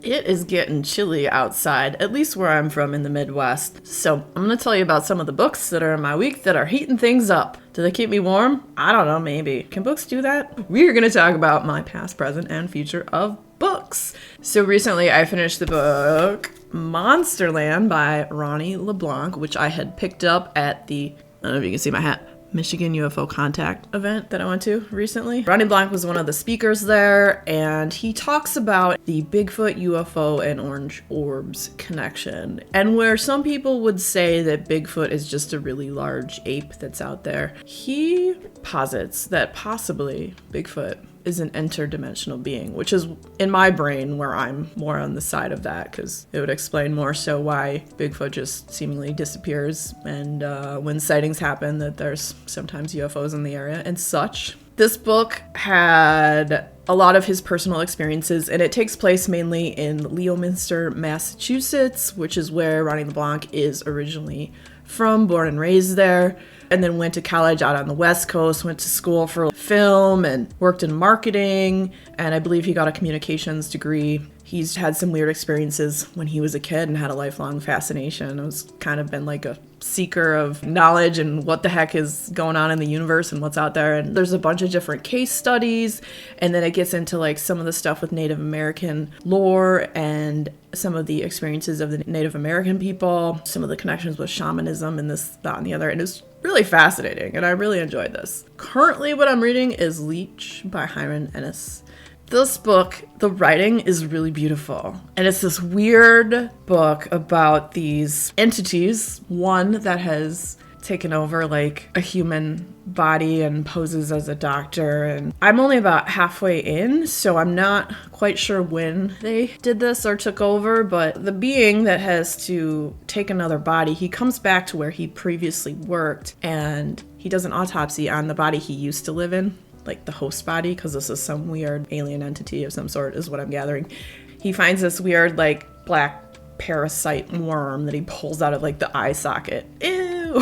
It is getting chilly outside, at least where I'm from in the Midwest. So I'm going to tell you about some of the books that are in my week that are heating things up. Do they keep me warm? I don't know, maybe. Can books do that? We're going to talk about my past, present, and future of books. So recently I finished the book Monsterland by Ronnie LeBlanc, which I had picked up at the, I don't know if you can see my hat, Michigan UFO Contact event that I went to recently. Ronnie Blanc was one of the speakers there, and he talks about the Bigfoot, UFO, and orange orbs connection. And where some people would say that Bigfoot is just a really large ape that's out there, he posits that possibly Bigfoot is an interdimensional being, which is in my brain where I'm more on the side of that, because it would explain more so why Bigfoot just seemingly disappears, and when sightings happen that there's sometimes UFOs in the area and such. This book had a lot of his personal experiences, and it takes place mainly in Leominster, Massachusetts, which is where Ronnie LeBlanc is originally from, born and raised there, and then went to college out on the West Coast, went to school for film and worked in marketing, and I believe he got a communications degree. He's had some weird experiences when he was a kid and had a lifelong fascination. It's kind of been like a seeker of knowledge and what the heck is going on in the universe and what's out there. And there's a bunch of different case studies, and then it gets into like some of the stuff with Native American lore and some of the experiences of the Native American people, some of the connections with shamanism and this, that, and the other. And it's really fascinating, and I really enjoyed this. Currently what I'm reading is Leech by Hiram Ennis. This book, the writing is really beautiful, and it's this weird book about these entities, one that has taken over like a human body and poses as a doctor, and I'm only about halfway in, so I'm not quite sure when they did this or took over, but the being that has to take another body, he comes back to where he previously worked, and he does an autopsy on the body he used to live in, like the host body, because this is some weird alien entity of some sort is what I'm gathering. He finds this weird like black parasite worm that he pulls out of like the eye socket. Ew,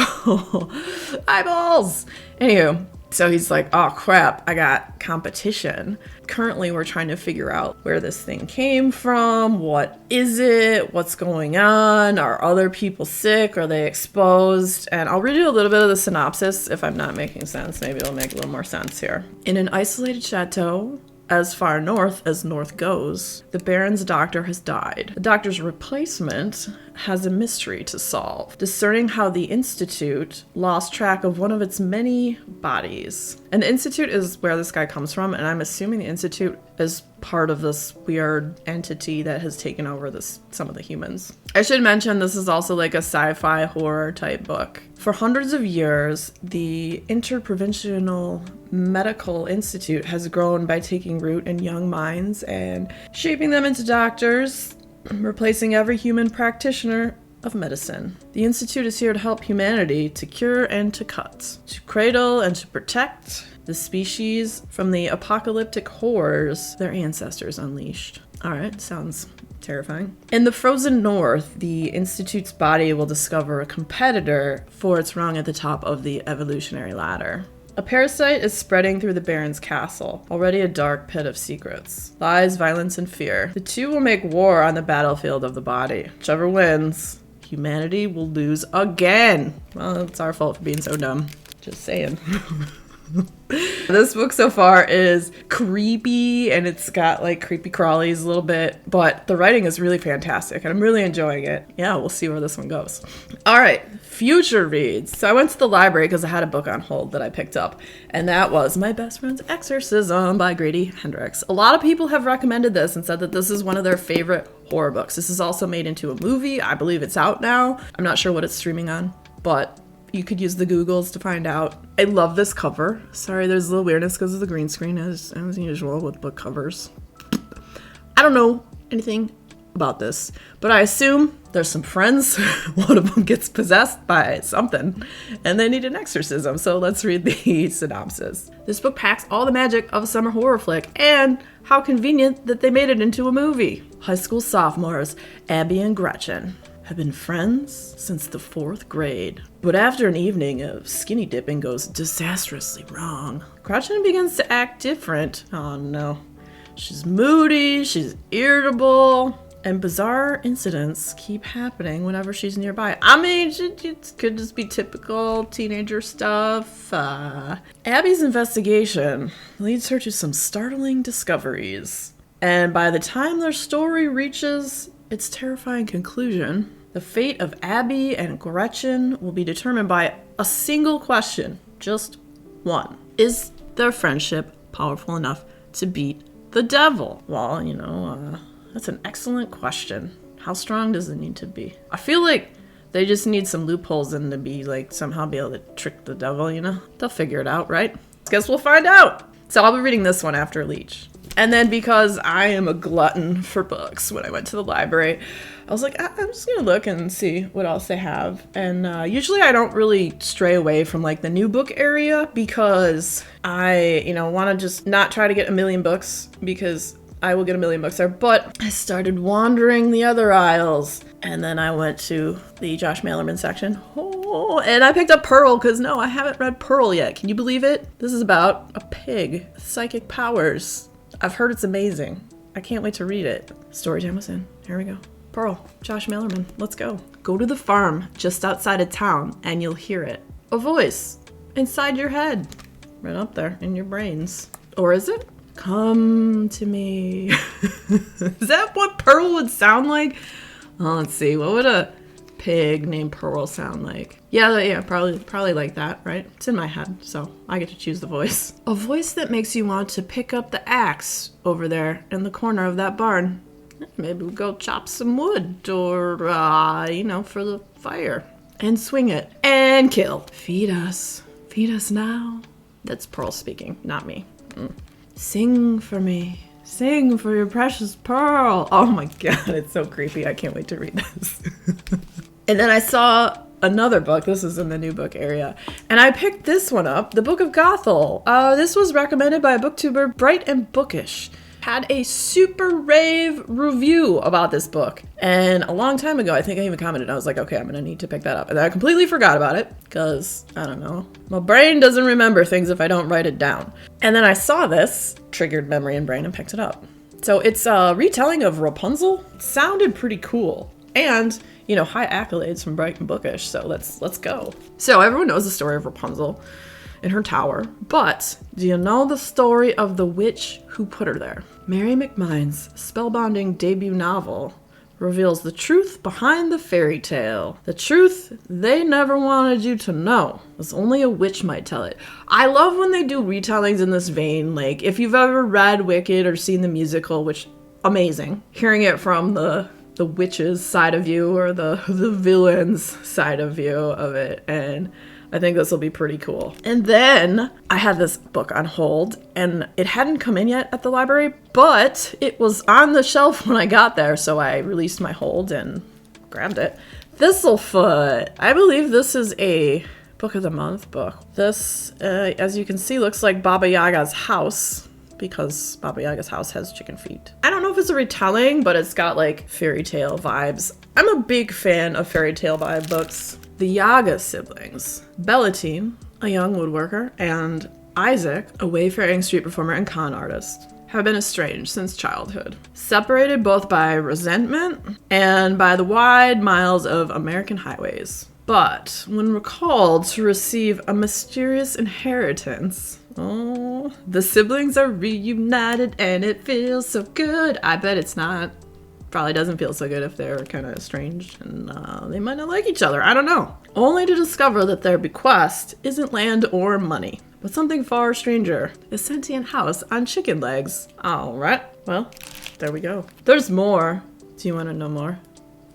eyeballs. Anywho, so he's like, oh crap, I got competition. Currently we're trying to figure out where this thing came from, what is it, what's going on, are other people sick, are they exposed? And I'll read you a little bit of the synopsis if I'm not making sense. Maybe it'll make a little more sense here. In an isolated chateau, as far north as north goes, the Baron's doctor has died. The doctor's replacement has a mystery to solve, discerning how the Institute lost track of one of its many bodies. And the Institute is where this guy comes from, and I'm assuming the Institute is part of this weird entity that has taken over some of the humans. I should mention this is also like a sci-fi horror type book. For hundreds of years, the Interprovincial Medical Institute has grown by taking root in young minds and shaping them into doctors, replacing every human practitioner of medicine. The Institute is here to help humanity to cure and to cut, to cradle and to protect the species from the apocalyptic horrors their ancestors unleashed. Alright, sounds terrifying. In the frozen north, the Institute's body will discover a competitor for its rung at the top of the evolutionary ladder. A parasite is spreading through the Baron's castle, already a dark pit of secrets, lies, violence, and fear. The two will make war on the battlefield of the body. Whichever wins, humanity will lose again. Well, it's our fault for being so dumb. Just saying. This book so far is creepy, and it's got like creepy crawlies a little bit, but the writing is really fantastic and I'm really enjoying it. Yeah, we'll see where this one goes. All right, future reads. So I went to the library because I had a book on hold that I picked up, and that was My Best Friend's Exorcism by Grady Hendrix. A lot of people have recommended this and said that this is one of their favorite horror books. This is also made into a movie. I believe it's out now. I'm not sure what it's streaming on, but you could use the Googles to find out. I love this cover. Sorry, there's a little weirdness because of the green screen as usual with book covers. I don't know anything about this, but I assume there's some friends. One of them gets possessed by something and they need an exorcism. So let's read the synopsis. This book packs all the magic of a summer horror flick, and how convenient that they made it into a movie. High school sophomores Abby and Gretchen have been friends since the 4th grade. But after an evening of skinny dipping goes disastrously wrong, Gretchen begins to act different. Oh no. She's moody, she's irritable, And bizarre incidents keep happening whenever she's nearby. I mean, it could just be typical teenager stuff. Abby's investigation leads her to some startling discoveries. And by the time their story reaches its terrifying conclusion, the fate of Abby and Gretchen will be determined by a single question. Just one. Is their friendship powerful enough to beat the devil? Well, that's an excellent question. How strong does it need to be? I feel like they just need some loopholes in to be like somehow be able to trick the devil, They'll figure it out, right? Guess we'll find out. So I'll be reading this one after Leech. And then because I am a glutton for books, when I went to the library, I was like, I'm just going to look and see what else they have. And usually I don't really stray away from like the new book area because I, want to just not try to get a million books because I will get a million books there. But I started wandering the other aisles. And then I went to the Josh Malerman section. Oh, and I picked up Pearl because no, I haven't read Pearl yet. Can you believe it? This is about a pig with psychic powers. I've heard it's amazing. I can't wait to read it. Storytime was in. Here we go. Pearl, Josh Malerman, let's go. Go to the farm just outside of town and you'll hear it. A voice inside your head. Right up there in your brains. Or is it? Come to me. Is that what Pearl would sound like? Oh, let's see. What would a pig named Pearl sound like? Yeah, probably like that, right? It's in my head, so I get to choose the voice. A voice that makes you want to pick up the axe over there in the corner of that barn. Maybe we'll go chop some wood or, for the fire. And swing it. And kill. Feed us now. That's Pearl speaking, not me. Sing for me. Sing for your precious pearl. Oh my god, it's so creepy. I can't wait to read this. And then I saw another book. This is in the new book area. And I picked this one up, The Book of Gothel. This was recommended by a booktuber, Bright and Bookish. Had a super rave review about this book. And a long time ago, I think I even commented, I was like, okay, I'm gonna need to pick that up. And I completely forgot about it because, I don't know, my brain doesn't remember things if I don't write it down. And then I saw this, triggered memory and brain, and picked it up. So it's a retelling of Rapunzel. It sounded pretty cool. And, high accolades from Bright and Bookish, so let's go. So everyone knows the story of Rapunzel in her tower, but do you know the story of the witch who put her there? Mary McMine's spellbinding debut novel reveals the truth behind the fairy tale. The truth they never wanted you to know, as only a witch might tell it. I love when they do retellings in this vein. Like, if you've ever read Wicked or seen the musical, which, amazing, hearing it from the witch's side of you or the villain's side of view of it, and I think this will be pretty cool. And then I had this book on hold, and it hadn't come in yet at the library, but it was on the shelf when I got there, so I released my hold and grabbed it. Thistlefoot. I believe this is a Book of the Month book. This, as you can see, looks like Baba Yaga's house, because Baba Yaga's house has chicken feet. I don't know if it's a retelling, but it's got like fairy tale vibes. I'm a big fan of fairy tale vibe books. The Yaga siblings, Bellatine, a young woodworker, and Isaac, a wayfaring street performer and con artist, have been estranged since childhood, separated both by resentment and by the wide miles of American highways. But when recalled to receive a mysterious inheritance, the siblings are reunited and it feels so good. I bet it's not. Probably doesn't feel so good if they're kind of estranged and they might not like each other. I don't know. Only to discover that their bequest isn't land or money, but something far stranger, a sentient house on chicken legs. All right. Well, there we go. There's more. Do you want to know more?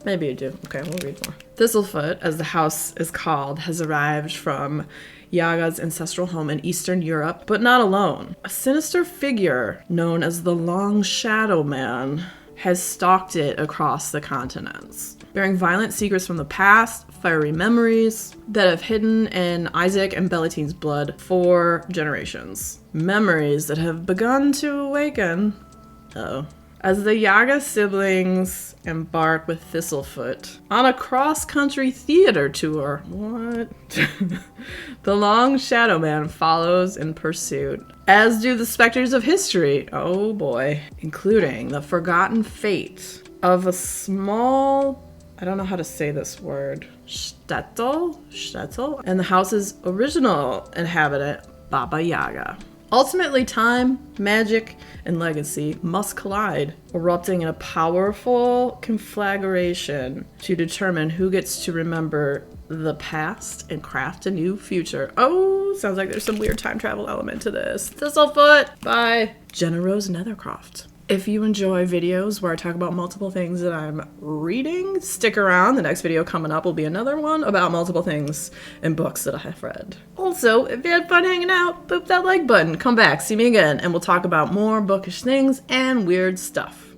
Maybe you do. Okay, we'll read more. Thistlefoot, as the house is called, has arrived from Yaga's ancestral home in Eastern Europe, but not alone. A sinister figure known as the Long Shadow Man has stalked it across the continents, bearing violent secrets from the past, fiery memories that have hidden in Isaac and Bellatine's blood for generations. Memories that have begun to awaken. As the Yaga siblings embark with Thistlefoot on a cross-country theater tour. What? The Long Shadow Man follows in pursuit, as do the specters of history. Oh boy. Including the forgotten fate of a small, I don't know how to say this word, shtetl, and the house's original inhabitant, Baba Yaga. Ultimately, time, magic, and legacy must collide, erupting in a powerful conflagration to determine who gets to remember the past and craft a new future. Oh, sounds like there's some weird time travel element to this. Thistlefoot by Jenna Rose Nethercroft. If you enjoy videos where I talk about multiple things that I'm reading, stick around. The next video coming up will be another one about multiple things in books that I have read. Also, if you had fun hanging out, boop that like button, come back, see me again, and we'll talk about more bookish things and weird stuff.